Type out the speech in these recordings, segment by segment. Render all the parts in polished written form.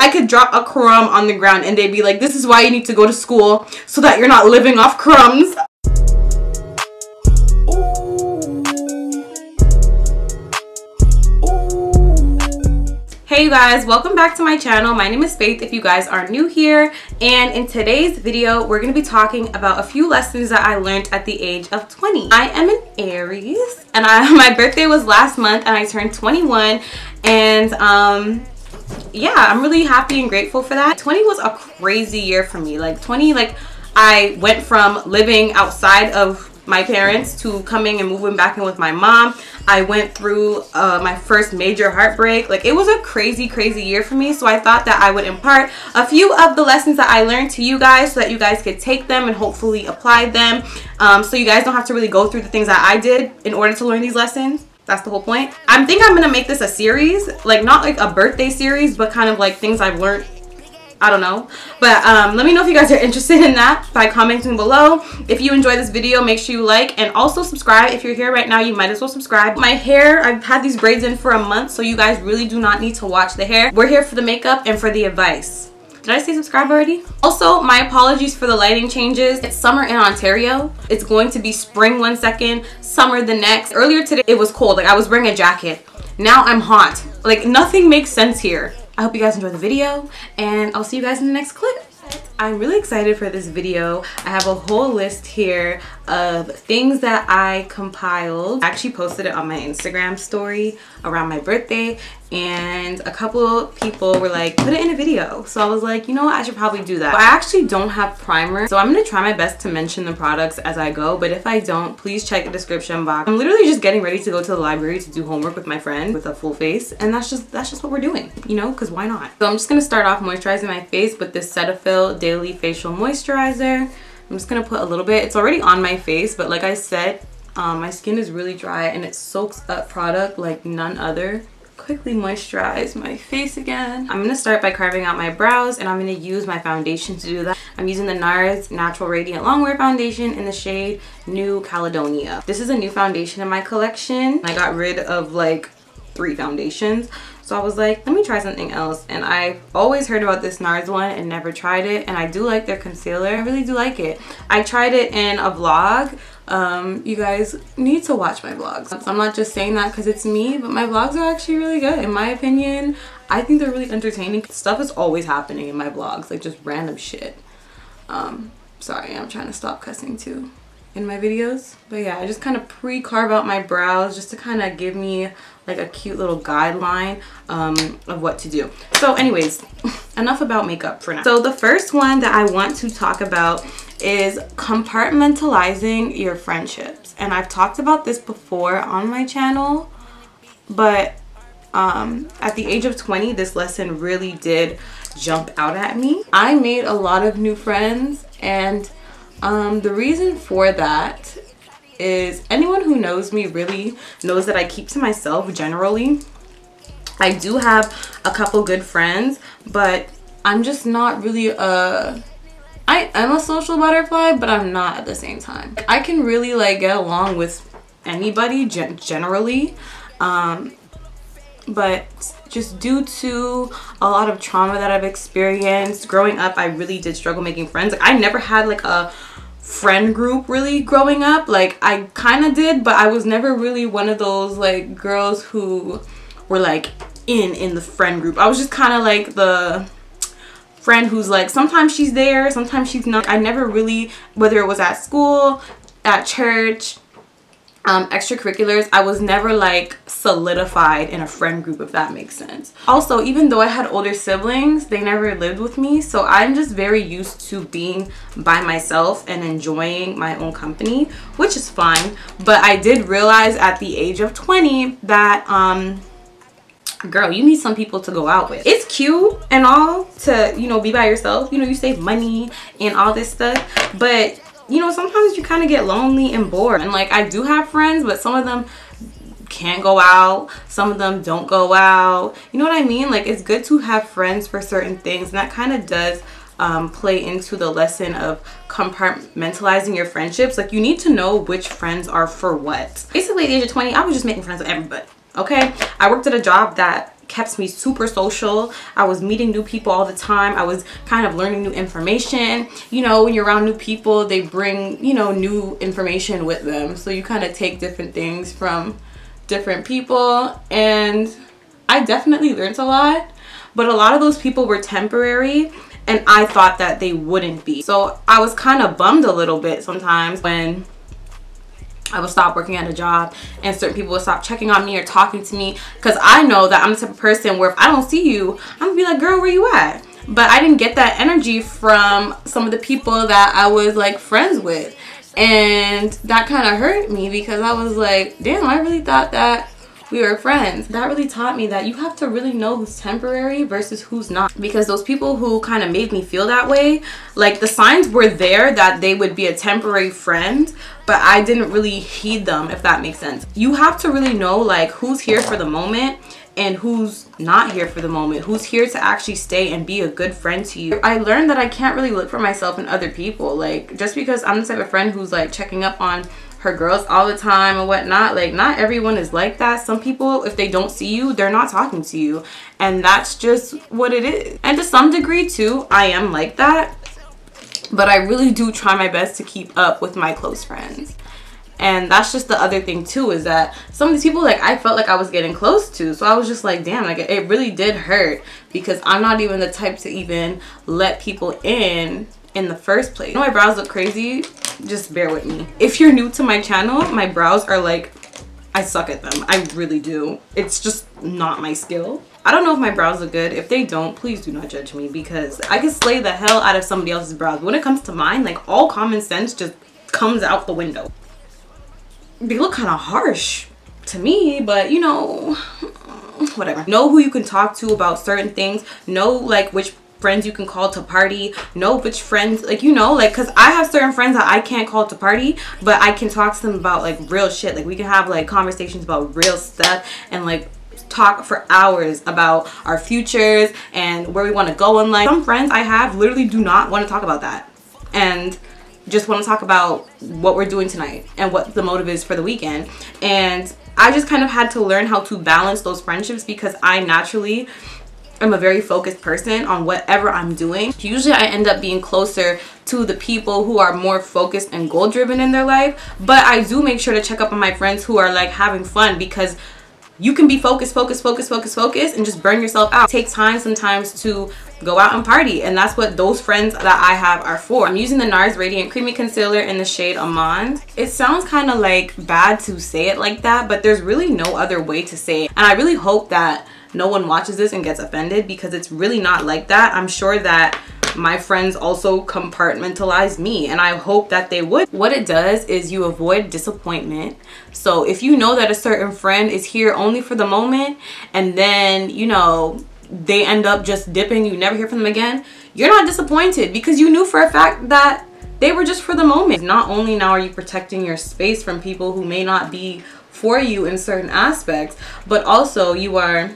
I could drop a crumb on the ground and they'd be like, this is why you need to go to school, so that you're not living off crumbs. Hey you guys, welcome back to my channel. My name is Faith if you guys are new here, and in today's video we're going to be talking about a few lessons that I learned at the age of 20. I am an Aries and my birthday was last month and I turned 21, and yeah, I'm really happy and grateful for that. 20 was a crazy year for me. Like 20, like I went from living outside of my parents to coming and moving back in with my mom. I went through my first major heartbreak. Like it was a crazy year for me, so I thought that I would impart a few of the lessons that I learned to you guys so that you guys could take them and hopefully apply them, so you guys don't have to really go through the things that I did in order to learn these lessons. That's the whole point. I think I'm gonna make this a series, like not like a birthday series, but kind of like things I've learned. I don't know, but let me know if you guys are interested in that by commenting below. If you enjoy this video, make sure you like and also subscribe. If you're here right now, you might as well subscribe. My hair, I've had these braids in for a month, so you guys really do not need to watch the hair. We're here for the makeup and for the advice. Did I say subscribe already? Also, my apologies for the lighting changes. It's summer in Ontario. It's going to be spring one second, summer the next. Earlier today, it was cold. Like I was wearing a jacket. Now I'm hot. Like nothing makes sense here. I hope you guys enjoyed the video, and I'll see you guys in the next clip. I'm really excited for this video. I have a whole list here of things that I compiled. I actually posted it on my Instagram story around my birthday, and a couple people were like, put it in a video. So I was like, you know what, I should probably do that. But I actually don't have primer, so I'm gonna try my best to mention the products as I go, but if I don't, please check the description box. I'm literally just getting ready to go to the library to do homework with my friend with a full face, and that's just what we're doing, you know, because why not? So I'm just gonna start off moisturizing my face with this Cetaphil Daily Facial Moisturizer. I'm just gonna put a little bit. It's already on my face, but like I said, my skin is really dry and it soaks up product like none other. Quickly moisturize my face again. I'm gonna start by carving out my brows, and I'm gonna use my foundation to do that. I'm using the NARS Natural Radiant Longwear Foundation in the shade New Caledonia. This is a new foundation in my collection. I got rid of like 3 foundations, so I was like, let me try something else. And I've always heard about this NARS one and never tried it, and I do like their concealer. I really do like it. I tried it in a vlog. You guys need to watch my vlogs. I'm not just saying that because it's me, but my vlogs are actually really good in my opinion. I think they're really entertaining. Stuff is always happening in my vlogs, like just random shit. Sorry, I'm trying to stop cussing too in my videos. But yeah, I just kind of pre-carve out my brows just to kind of give me like a cute little guideline of what to do. So anyways, enough about makeup for now. So the first one that I want to talk about is compartmentalizing your friendships. And I've talked about this before on my channel, but at the age of 20, this lesson really did jump out at me. I made a lot of new friends, and the reason for that is anyone who knows me really knows that I keep to myself generally. I do have a couple good friends, but I'm just not really I am a social butterfly, but I'm not at the same time. I can really like get along with anybody generally, but just due to a lot of trauma that I've experienced growing up, I really did struggle making friends. Like I never had like a friend group really growing up. Like I kind of did, but I was never really one of those like girls who were like in the friend group. I was just kind of like the friend who's like, sometimes she's there, sometimes she's not. I never really, whether it was at school, at church, extracurriculars, I was never like solidified in a friend group, if that makes sense. Also, even though I had older siblings, they never lived with me, so I'm just very used to being by myself and enjoying my own company, which is fine. But I did realize at the age of 20 that girl, you need some people to go out with. It's cute and all to, you know, be by yourself, you know, you save money and all this stuff, but you know, sometimes you kind of get lonely and bored. And like I do have friends, but some of them can't go out, some of them don't go out, you know what I mean? Like it's good to have friends for certain things, and that kind of does play into the lesson of compartmentalizing your friendships. Like you need to know which friends are for what. Basically at the age of 20, I was just making friends with everybody. Okay, I worked at a job that kept me super social. I was meeting new people all the time. I was kind of learning new information. You know, when you're around new people, they bring, you know, new information with them. So you kind of take different things from different people, and I definitely learned a lot. But a lot of those people were temporary, and I thought that they wouldn't be. So I was kind of bummed a little bit sometimes when I would stop working at a job and certain people would stop checking on me or talking to me, because I know that I'm the type of person where if I don't see you, I'm gonna be like, girl, where you at? But I didn't get that energy from some of the people that I was like friends with, and that kind of hurt me because I was like, damn, I really thought that we were friends. That really taught me that you have to really know who's temporary versus who's not, because those people who kind of made me feel that way, like the signs were there that they would be a temporary friend, but I didn't really heed them, if that makes sense. You have to really know like who's here for the moment and who's not here for the moment, who's here to actually stay and be a good friend to you. I learned that I can't really look for myself in other people. Like, just because I'm the type of friend who's like checking up on her girls all the time and whatnot, like not everyone is like that. Some people, if they don't see you, they're not talking to you, and that's just what it is. And to some degree too, I am like that, but I really do try my best to keep up with my close friends. And that's just the other thing too, is that some of these people, like, I felt like I was getting close to, so I was just like, damn, like it really did hurt, because I'm not even the type to even let people in the first place. You know, my brows look crazy, just bear with me. If you're new to my channel, my brows are like, I suck at them. I really do. It's just not my skill. I don't know if my brows look good. If they don't, please do not judge me, because I can slay the hell out of somebody else's brows. When it comes to mine, like all common sense just comes out the window. They look kind of harsh to me, but you know, whatever. Know who you can talk to about certain things. Know like which friends you can call to party. Know which friends, like, you know, like, because I have certain friends that I can't call to party, but I can talk to them about like real shit. Like we can have like conversations about real stuff and like talk for hours about our futures and where we want to go in life. Some friends I have literally do not want to talk about that and just want to talk about what we're doing tonight and what the motive is for the weekend. And I just kind of had to learn how to balance those friendships, because I naturally am a very focused person on whatever I'm doing. Usually I end up being closer to the people who are more focused and goal driven in their life, but I do make sure to check up on my friends who are like having fun, because you can be focused and just burn yourself out. It takes time sometimes to go out and party, and that's what those friends that I have are for. I'm using the NARS Radiant Creamy Concealer in the shade Amande. It sounds kind of like bad to say it like that, but there's really no other way to say it, and I really hope that no one watches this and gets offended, because it's really not like that. I'm sure that my friends also compartmentalize me, and I hope that they would. What it does is you avoid disappointment. So if you know that a certain friend is here only for the moment, and then, you know, they end up just dipping, you never hear from them again, you're not disappointed, because you knew for a fact that they were just for the moment. Not only now are you protecting your space from people who may not be for you in certain aspects, but also you are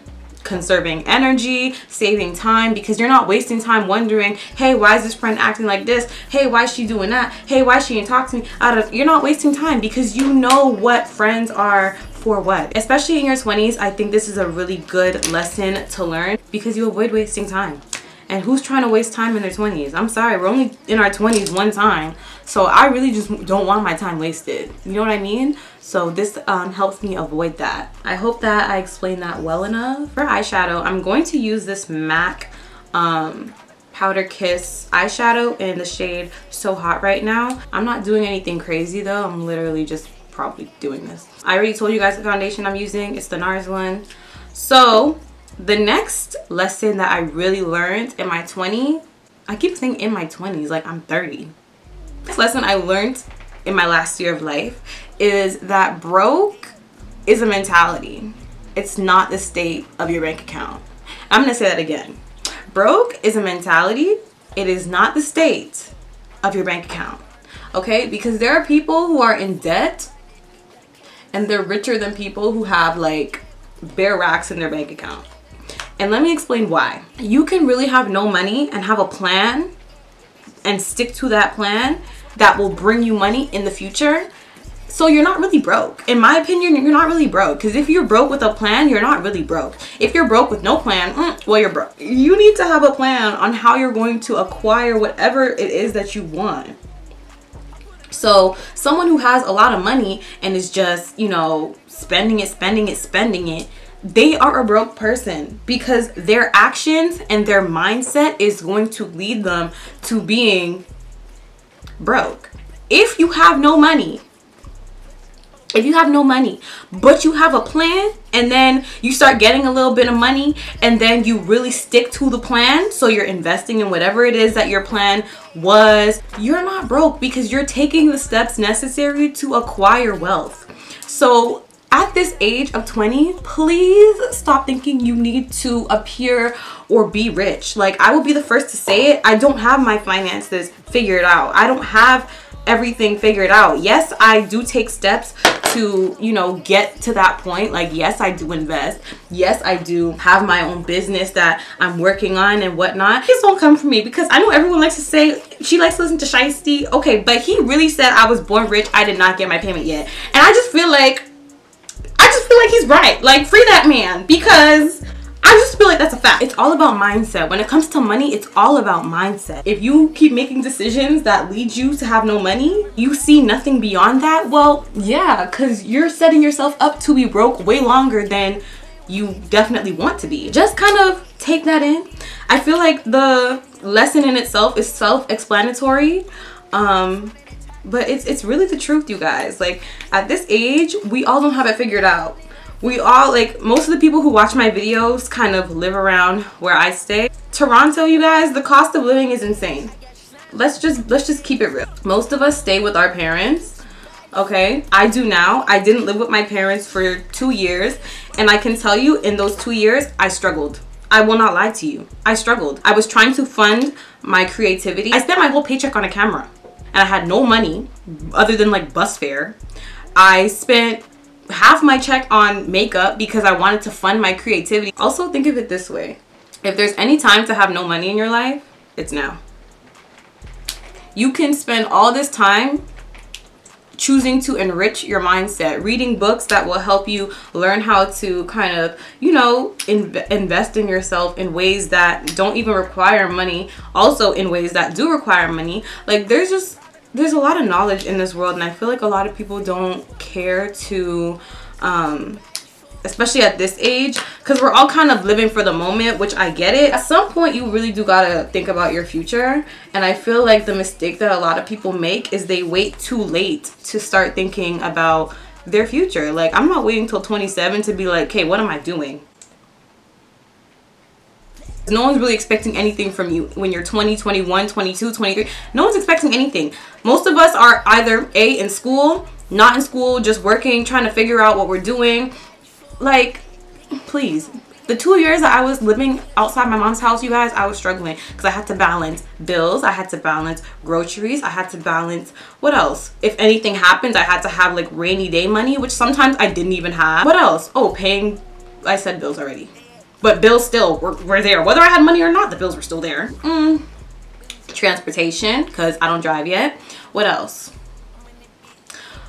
conserving energy, saving time, because you're not wasting time wondering, hey, why is this friend acting like this? Hey, why is she doing that? Hey, why she ain't talk to me? You're not wasting time, because you know what friends are for what. Especially in your 20s, I think this is a really good lesson to learn, because you avoid wasting time. And who's trying to waste time in their 20s? I'm sorry, we're only in our 20s one time. So I really just don't want my time wasted. You know what I mean? So this helps me avoid that. I hope that I explained that well enough. For eyeshadow, I'm going to use this MAC Powder Kiss eyeshadow in the shade So Hot Right Now. I'm not doing anything crazy though. I'm literally just probably doing this. I already told you guys the foundation I'm using. It's the NARS one. So the next lesson that I really learned in my 20s, I keep saying in my 20s, like I'm 30. This lesson I learned in my last year of life is that broke is a mentality. It's not the state of your bank account. I'm gonna say that again. Broke is a mentality. It is not the state of your bank account. Okay? Because there are people who are in debt and they're richer than people who have like bare racks in their bank account. And let me explain why. You can really have no money and have a plan and stick to that plan that will bring you money in the future, So you're not really broke. In my opinion, you're not really broke. Because if you're broke with a plan, you're not really broke. If you're broke with no plan, well, you're broke. You need to have a plan on how you're going to acquire whatever it is that you want. So someone who has a lot of money and is just, you know, spending it, they are a broke person, because their actions and their mindset is going to lead them to being broke. If you have no money, but you have a plan, and then you start getting a little bit of money, and then you really stick to the plan, so you're investing in whatever it is that your plan was, you're not broke, because you're taking the steps necessary to acquire wealth. So at this age of 20, please stop thinking you need to appear or be rich. Like, I will be the first to say it, I don't have my finances figured out. I don't have everything figured out. Yes, I do take steps to, you know, get to that point. Like, yes, I do invest. Yes, I do have my own business that I'm working on and whatnot. Please don't come for me, because I know everyone likes to say, she likes to listen to Shiesty. Okay, but he really said I was born rich. I did not get my payment yet. And I just feel like he's right. Like, free that man, because I just feel like that's a fact. It's all about mindset. When it comes to money, it's all about mindset. If you keep making decisions that lead you to have no money, you see nothing beyond that, well, yeah, because you're setting yourself up to be broke way longer than you definitely want to be. Just kind of take that in. I feel like the lesson in itself is self-explanatory. But it's really the truth, you guys. Like, at this age, we all don't have it figured out. We all, like, most of the people who watch my videos kind of live around where I stay. Toronto, you guys, the cost of living is insane. Let's just keep it real. Most of us stay with our parents, okay? I do now. I didn't live with my parents for 2 years, and I can tell you, in those 2 years, I struggled. I will not lie to you. I struggled. I was trying to fund my creativity. I spent my whole paycheck on a camera, and I had no money other than like bus fare. I spent half my check on makeup because I wanted to fund my creativity. Also, think of it this way. If there's any time to have no money in your life, it's now. You can spend all this time choosing to enrich your mindset, reading books that will help you learn how to kind of, you know, invest in yourself in ways that don't even require money, also in ways that do require money. Like, there's a lot of knowledge in this world, and I feel like a lot of people don't care to especially at this age, because we're all kind of living for the moment, which I get it. At some point, you really do gotta think about your future, and I feel like the mistake that a lot of people make is they wait too late to start thinking about their future. Like, I'm not waiting till 27 to be like, okay, what am I doing? No one's really expecting anything from you when you're 20, 21, 22, 23. No one's expecting anything. Most of us are either A, in school, not in school, just working, trying to figure out what we're doing. Like, please. The 2 years that I was living outside my mom's house, you guys, I was struggling because I had to balance bills. I had to balance groceries. I had to balance, what else? If anything happens, I had to have like rainy day money, which sometimes I didn't even have. What else? Oh, paying, I said bills already. But bills still were there. Whether I had money or not, the bills were still there. Transportation, because I don't drive yet. What else?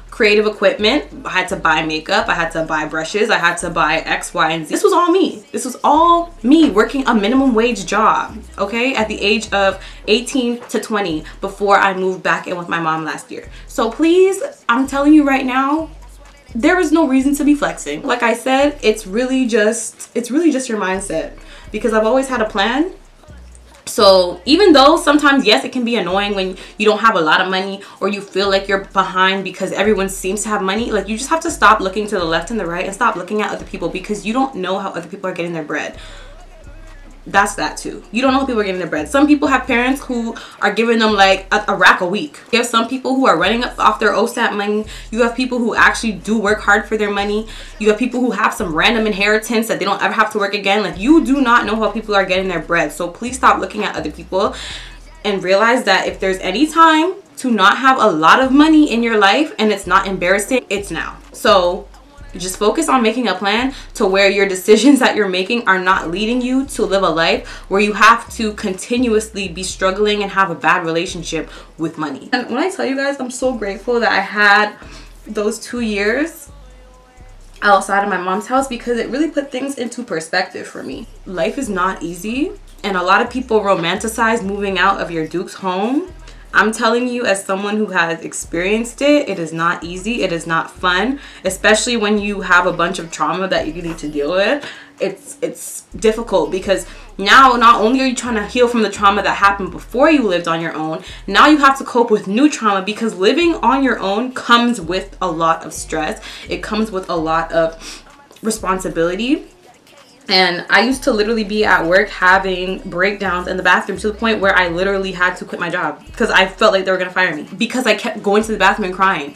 Creative equipment. I had to buy makeup. I had to buy brushes. I had to buy X, Y, and Z. This was all me. This was all me working a minimum wage job, okay? At the age of 18 to 20 before I moved back in with my mom last year. So please, I'm telling you right now, there is no reason to be flexing. Like I said, it's really just your mindset, because I've always had a plan. So even though sometimes, yes, it can be annoying when you don't have a lot of money or you feel like you're behind because everyone seems to have money, like, you just have to stop looking to the left and the right and stop looking at other people, because you don't know how other people are getting their bread. That's that too. You don't know how people are getting their bread. Some people have parents who are giving them like a rack a week. You have some people who are running off their OSAP money. You have people who actually do work hard for their money. You have people who have some random inheritance that they don't ever have to work again. Like, you do not know how people are getting their bread. So please stop looking at other people and realize that if there's any time to not have a lot of money in your life and it's not embarrassing, it's now. So just focus on making a plan to where your decisions that you're making are not leading you to live a life where you have to continuously be struggling and have a bad relationship with money. And when I tell you guys, I'm so grateful that I had those 2 years outside of my mom's house because it really put things into perspective for me. Life is not easy, and a lot of people romanticize moving out of your Duke's home. I'm telling you, as someone who has experienced it, it is not easy. It is not fun, especially when you have a bunch of trauma that you need to deal with. It's difficult because now not only are you trying to heal from the trauma that happened before you lived on your own, now you have to cope with new trauma because living on your own comes with a lot of stress. It comes with a lot of responsibility. And I used to literally be at work having breakdowns in the bathroom to the point where I literally had to quit my job because I felt like they were gonna fire me because I kept going to the bathroom and crying.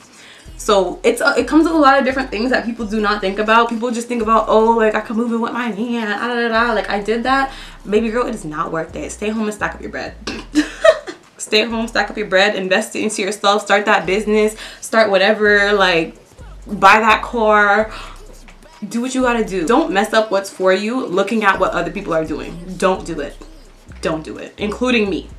So it comes with a lot of different things that people do not think about. People just think about, oh, like I can move it with my hand, like I did that. Baby girl, it is not worth it. Stay home and stack up your bread. Stay home, stack up your bread, invest it into yourself, start that business, start whatever, like buy that car. Do what you gotta do. Don't mess up what's for you looking at what other people are doing. Don't do it. Don't do it, including me.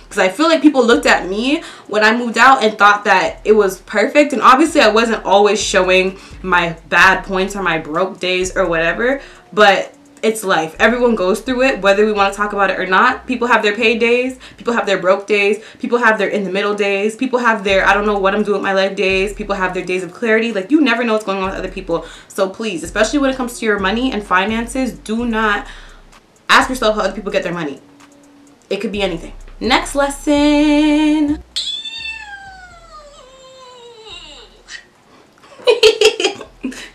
Because I feel like people looked at me when I moved out and thought that it was perfect. And obviously I wasn't always showing my bad points or my broke days or whatever. But it's life. Everyone goes through it, whether we want to talk about it or not. People have their paid days. People have their broke days. People have their in the middle days. People have their I don't know what I'm doing with my life days. People have their days of clarity. Like, you never know what's going on with other people. So please, especially when it comes to your money and finances, do not ask yourself how other people get their money. It could be anything. Next lesson.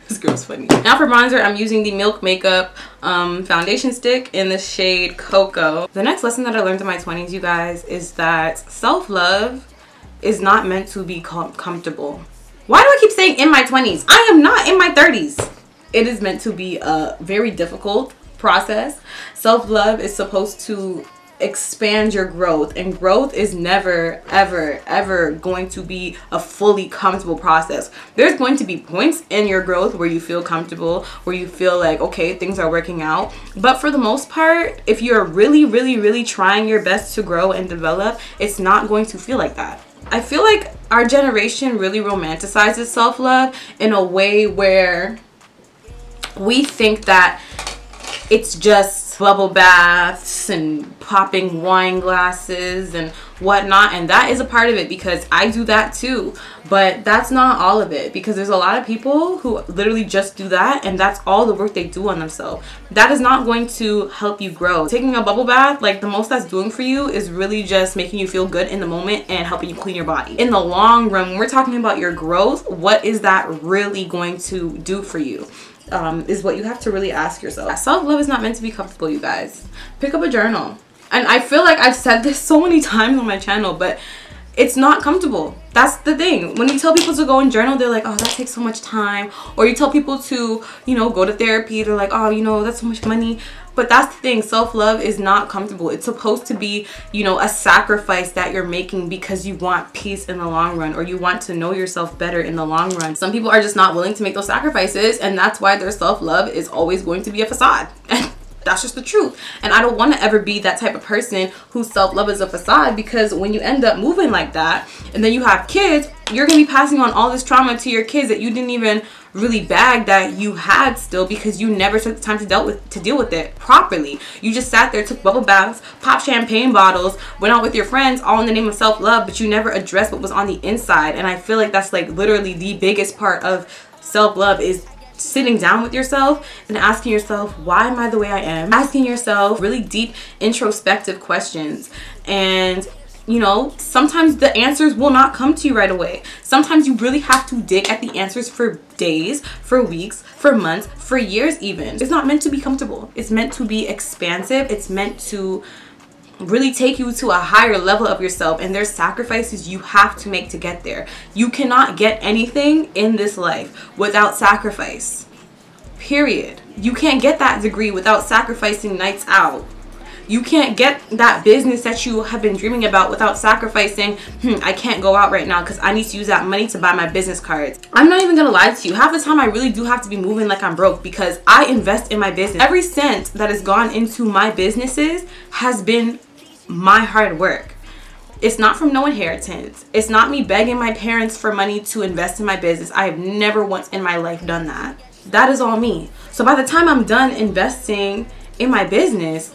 This girl's funny. Now for bronzer, I'm using the Milk Makeup foundation stick in the shade Cocoa. The next lesson that I learned in my 20s, you guys, is that self-love is not meant to be comfortable. Why do I keep saying in my 20s? I am not in my 30s. It is meant to be a very difficult process. Self-love is supposed to expand your growth, and growth is never ever going to be a fully comfortable process. There's going to be points in your growth where you feel comfortable, where you feel like, okay, things are working out, but for the most part, if you're really trying your best to grow and develop, it's not going to feel like that. I feel like our generation really romanticizes self-love in a way where we think that it's just bubble baths and popping wine glasses and whatnot, and that is a part of it because I do that too, but that's not all of it, because there's a lot of people who literally just do that and that's all the work they do on themselves. That is not going to help you grow. Taking a bubble bath, like, the most that's doing for you is really just making you feel good in the moment and helping you clean your body. In the long run, when we're talking about your growth, what is that really going to do for you? Is what you have to really ask yourself. Self-love is not meant to be comfortable, you guys. Pick up a journal. And I feel like I've said this so many times on my channel, but it's not comfortable. That's the thing. When you tell people to go and journal, they're like, oh, that takes so much time. Or you tell people to, you know, go to therapy, they're like, oh, you know, that's so much money. But that's the thing, self-love is not comfortable. It's supposed to be, you know, a sacrifice that you're making because you want peace in the long run, or you want to know yourself better in the long run. Some people are just not willing to make those sacrifices, and that's why their self-love is always going to be a facade. And that's just the truth. And I don't want to ever be that type of person whose self-love is a facade, because when you end up moving like that and then you have kids, you're going to be passing on all this trauma to your kids that you didn't even really bag that you had still, because you never took the time to deal with it properly. You just sat there, took bubble baths, popped champagne bottles, went out with your friends, all in the name of self-love, but you never addressed what was on the inside. And I feel like that's like literally the biggest part of self-love, is sitting down with yourself and asking yourself, why am I the way I am? Asking yourself really deep introspective questions. And you know, sometimes the answers will not come to you right away. Sometimes you really have to dig at the answers for days, for weeks, for months, for years even. It's not meant to be comfortable. It's meant to be expansive. It's meant to really take you to a higher level of yourself, and there's sacrifices you have to make to get there. You cannot get anything in this life without sacrifice. Period. You can't get that degree without sacrificing nights out. You can't get that business that you have been dreaming about without sacrificing, I can't go out right now because I need to use that money to buy my business cards. I'm not even gonna lie to you. Half the time I really do have to be moving like I'm broke, because I invest in my business. Every cent that has gone into my businesses has been my hard work. It's not from no inheritance. It's not me begging my parents for money to invest in my business. I have never once in my life done that. That is all me. So by the time I'm done investing in my business,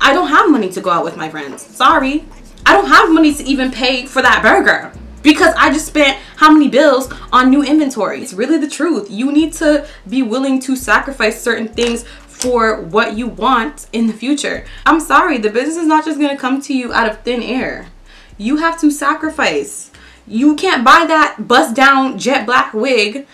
I don't have money to go out with my friends. Sorry. I don't have money to even pay for that burger because I just spent how many bills on new inventory. It's really the truth. You need to be willing to sacrifice certain things for what you want in the future. I'm sorry, the business is not just gonna come to you out of thin air. You have to sacrifice. You can't buy that bust down jet black wig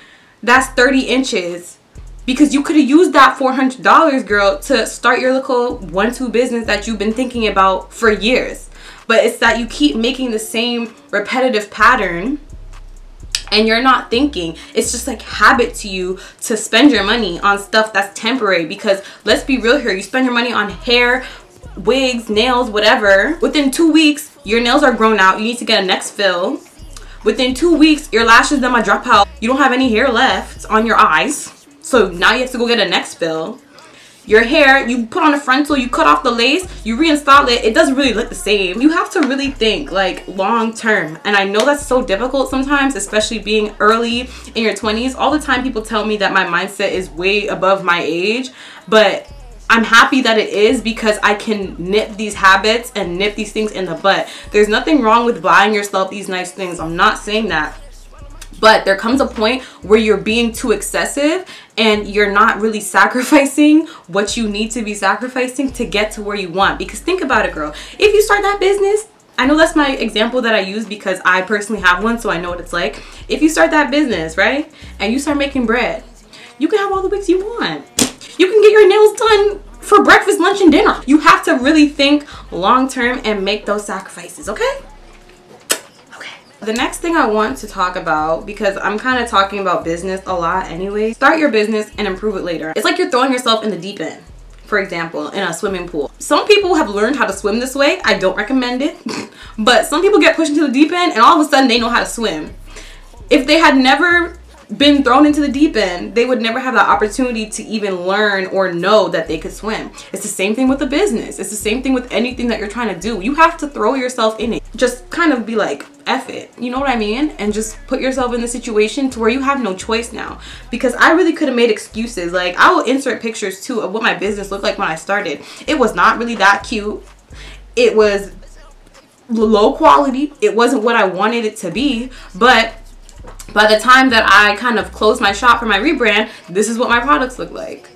that's 30 inches because you could have used that $400, girl, to start your little 1-2 business that you've been thinking about for years. But it's that you keep making the same repetitive pattern and you're not thinking. It's just like habit to you to spend your money on stuff that's temporary, because let's be real here, you spend your money on hair, wigs, nails, whatever. Within 2 weeks, your nails are grown out. You need to get a next fill. Within 2 weeks, your lashes them might drop out. You don't have any hair left on your eyes. So now you have to go get a next fill. Your hair, you put on a frontal, you cut off the lace, you reinstall it, it doesn't really look the same. You have to really think like long term. And I know that's so difficult sometimes, especially being early in your 20s. All the time people tell me that my mindset is way above my age, but I'm happy that it is, because I can nip these habits and nip these things in the butt. There's nothing wrong with buying yourself these nice things. I'm not saying that. But there comes a point where you're being too excessive and you're not really sacrificing what you need to be sacrificing to get to where you want. Because think about it, girl. If you start that business, I know that's my example that I use because I personally have one, so I know what it's like. If you start that business, right, and you start making bread, you can have all the wigs you want. You can get your nails done for breakfast, lunch, and dinner. You have to really think long term and make those sacrifices, okay? The next thing I want to talk about, because I'm kind of talking about business a lot anyway, start your business and improve it later. It's like you're throwing yourself in the deep end, for example, in a swimming pool. Some people have learned how to swim this way. I don't recommend it. But some people get pushed into the deep end and all of a sudden they know how to swim. If they had never been thrown into the deep end, they would never have the opportunity to even learn or know that they could swim. It's the same thing with a business. It's the same thing with anything that you're trying to do. You have to throw yourself in it. Just kind of be like, F it. You know what I mean? And just put yourself in the situation to where you have no choice now. Because I really could have made excuses. Like, I will insert pictures too of what my business looked like when I started. It was not really that cute. It was low quality. It wasn't what I wanted it to be. But by the time that I kind of closed my shop for my rebrand, this is what my products look like.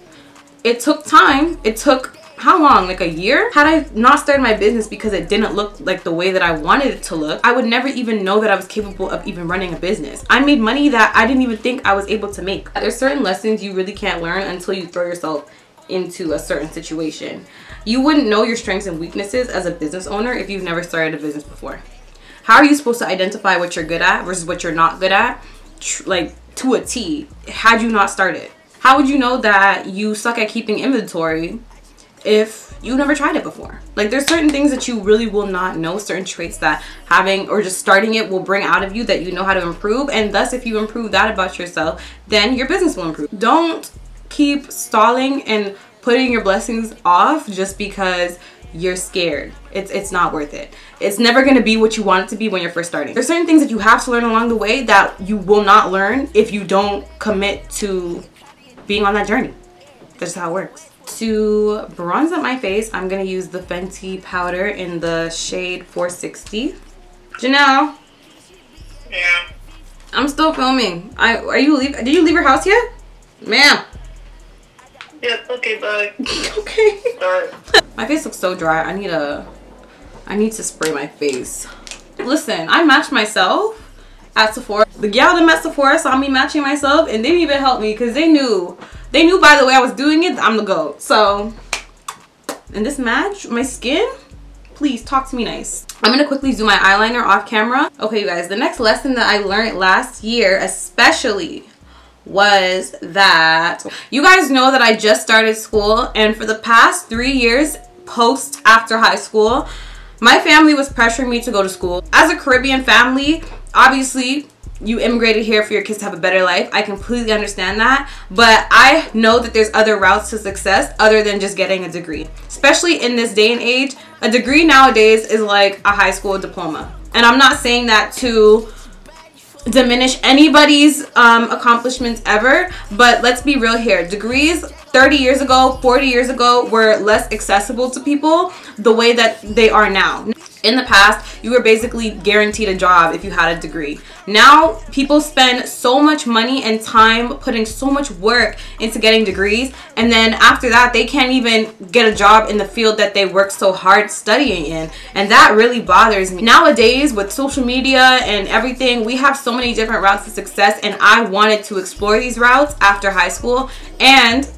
It took time. It took how long? Like a year? Had I not started my business because it didn't look like the way that I wanted it to look, I would never even know that I was capable of even running a business. I made money that I didn't even think I was able to make. There's certain lessons you really can't learn until you throw yourself into a certain situation. You wouldn't know your strengths and weaknesses as a business owner if you've never started a business before. How are you supposed to identify what you're good at versus what you're not good at, like to a T, had you not started? How would you know that you suck at keeping inventory if you never tried it before? Like, there's certain things that you really will not know, certain traits that having or just starting it will bring out of you that you know how to improve. And thus, if you improve that about yourself, then your business will improve. Don't keep stalling and putting your blessings off just because you're scared. It's not worth it. It's never going to be what you want it to be when you're first starting. There's certain things that you have to learn along the way that you will not learn if you don't commit to being on that journey. That's just how it works. To bronze up my face, I'm going to use the Fenty powder in the shade 460. Janelle. Yeah. I'm still filming. Did you leave your house yet? Ma'am. Yep, okay, bye. Okay. Sorry. My face looks so dry. I need to spray my face. Listen, I matched myself at Sephora. The gal that met Sephora saw me matching myself and they didn't even help me because they knew by the way I was doing it, I'm the GOAT. So, and this match, my skin, please talk to me nice. I'm gonna quickly do my eyeliner off camera. Okay, you guys, the next lesson that I learned last year especially was that you guys know that I just started school, and for the past 3 years after high school, my family was pressuring me to go to school. As a Caribbean family, obviously you immigrated here for your kids to have a better life. I completely understand that, but I know that there's other routes to success other than just getting a degree. Especially in this day and age, a degree nowadays is like a high school diploma. And I'm not saying that to diminish anybody's accomplishments ever, but let's be real here. Degrees 30 years ago, 40 years ago were less accessible to people the way that they are now. In the past, you were basically guaranteed a job if you had a degree. Now, people spend so much money and time putting so much work into getting degrees, and then after that, they can't even get a job in the field that they worked so hard studying in. And that really bothers me. Nowadays, with social media and everything, we have so many different routes to success, and I wanted to explore these routes after high school, and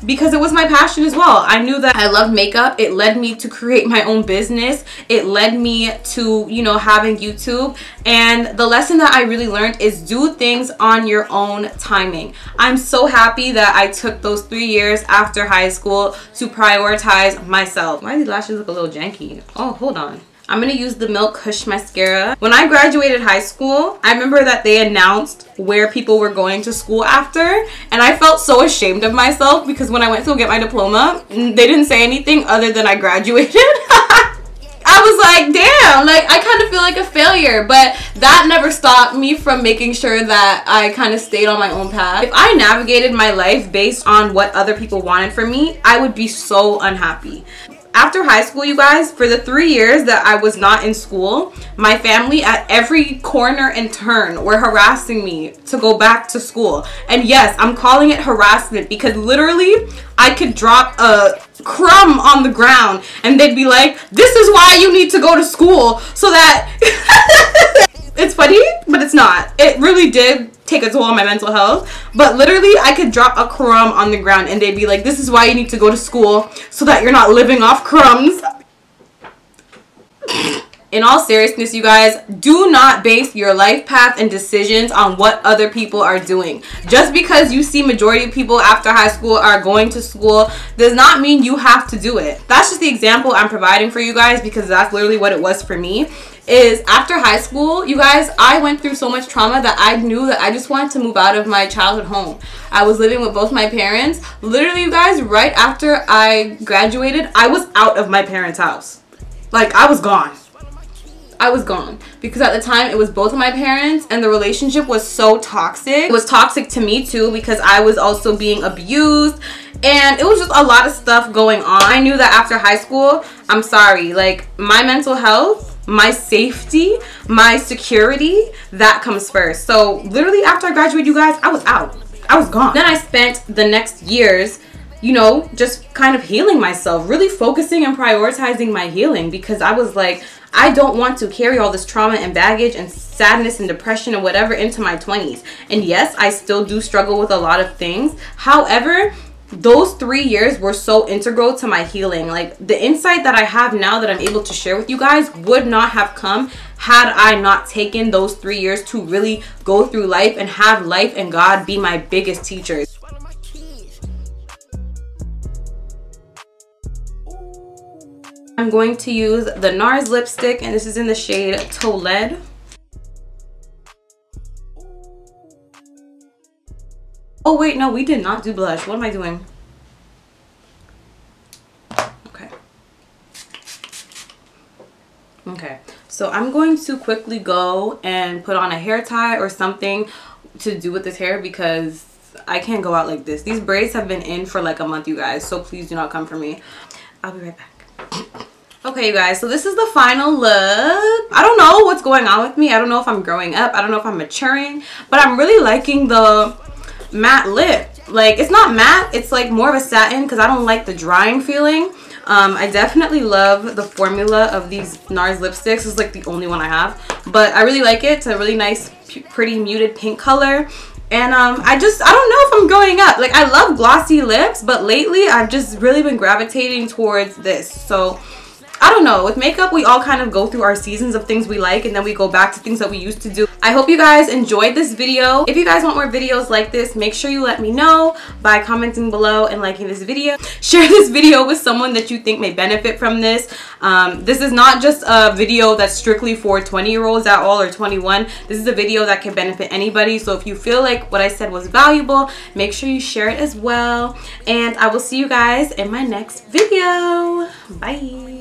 because it was my passion as well. I knew that I loved makeup. It led me to create my own business. It led me to, you know, having YouTube. And the lesson that I really learned is do things on your own timing. I'm so happy that I took those 3 years after high school to prioritize myself. Why do these lashes look a little janky? Oh, hold on. I'm gonna use the Milk Kush mascara. When I graduated high school, I remember that they announced where people were going to school after, and I felt so ashamed of myself because when I went to get my diploma, they didn't say anything other than I graduated. I was like, damn, like I kind of feel like a failure, but that never stopped me from making sure that I kind of stayed on my own path. If I navigated my life based on what other people wanted for me, I would be so unhappy. After high school, you guys, for the 3 years that I was not in school, my family at every corner and turn were harassing me to go back to school. And yes, I'm calling it harassment because literally I could drop a crumb on the ground and they'd be like, this is why you need to go to school, so that it's funny, but it's not. It really did take a toll on my mental health, but literally I could drop a crumb on the ground and they'd be like, this is why you need to go to school, so that you're not living off crumbs. In all seriousness, you guys, do not base your life path and decisions on what other people are doing. Just because you see majority of people after high school are going to school does not mean you have to do it. That's just the example I'm providing for you guys because that's literally what it was for me. Is after high school, you guys, I went through so much trauma that I knew that I just wanted to move out of my childhood home. I was living with both my parents. Literally, you guys, right after I graduated, I was out of my parents' house. Like, I was gone. I was gone because at the time it was both of my parents and the relationship was so toxic. It was toxic to me too because I was also being abused and it was just a lot of stuff going on. I knew that after high school, I'm sorry, like my mental health, my safety, my security, that comes first. So literally after I graduated, you guys, I was out. I was gone. Then I spent the next years, you know, just kind of healing myself, really focusing and prioritizing my healing because I was like, I don't want to carry all this trauma and baggage and sadness and depression and whatever into my 20s. And yes, I still do struggle with a lot of things. However, those 3 years were so integral to my healing. Like the insight that I have now that I'm able to share with you guys would not have come had I not taken those 3 years to really go through life and have life and God be my biggest teachers. I'm going to use the NARS lipstick, and this is in the shade Toled. Oh wait, no, we did not do blush. What am I doing? Okay. Okay, so I'm going to quickly go and put on a hair tie or something to do with this hair because I can't go out like this. These braids have been in for like a month, you guys, so please do not come for me. I'll be right back. Okay, you guys, so this is the final look. I don't know what's going on with me. I don't know if I'm growing up. I don't know if I'm maturing, but I'm really liking the matte lip. Like, it's not matte. It's like more of a satin because I don't like the drying feeling. I definitely love the formula of these NARS lipsticks. It's like the only one I have, but I really like it. It's a really nice, pretty muted pink color. And I don't know if I'm growing up. Like, I love glossy lips, but lately I've just really been gravitating towards this. So I don't know, with makeup we all kind of go through our seasons of things we like and then we go back to things that we used to do. I hope you guys enjoyed this video. If you guys want more videos like this, make sure you let me know by commenting below and liking this video. Share this video with someone that you think may benefit from this. This is not just a video that's strictly for 20-year-olds at all or 21. This is a video that can benefit anybody. So if you feel like what I said was valuable, make sure you share it as well. And I will see you guys in my next video. Bye.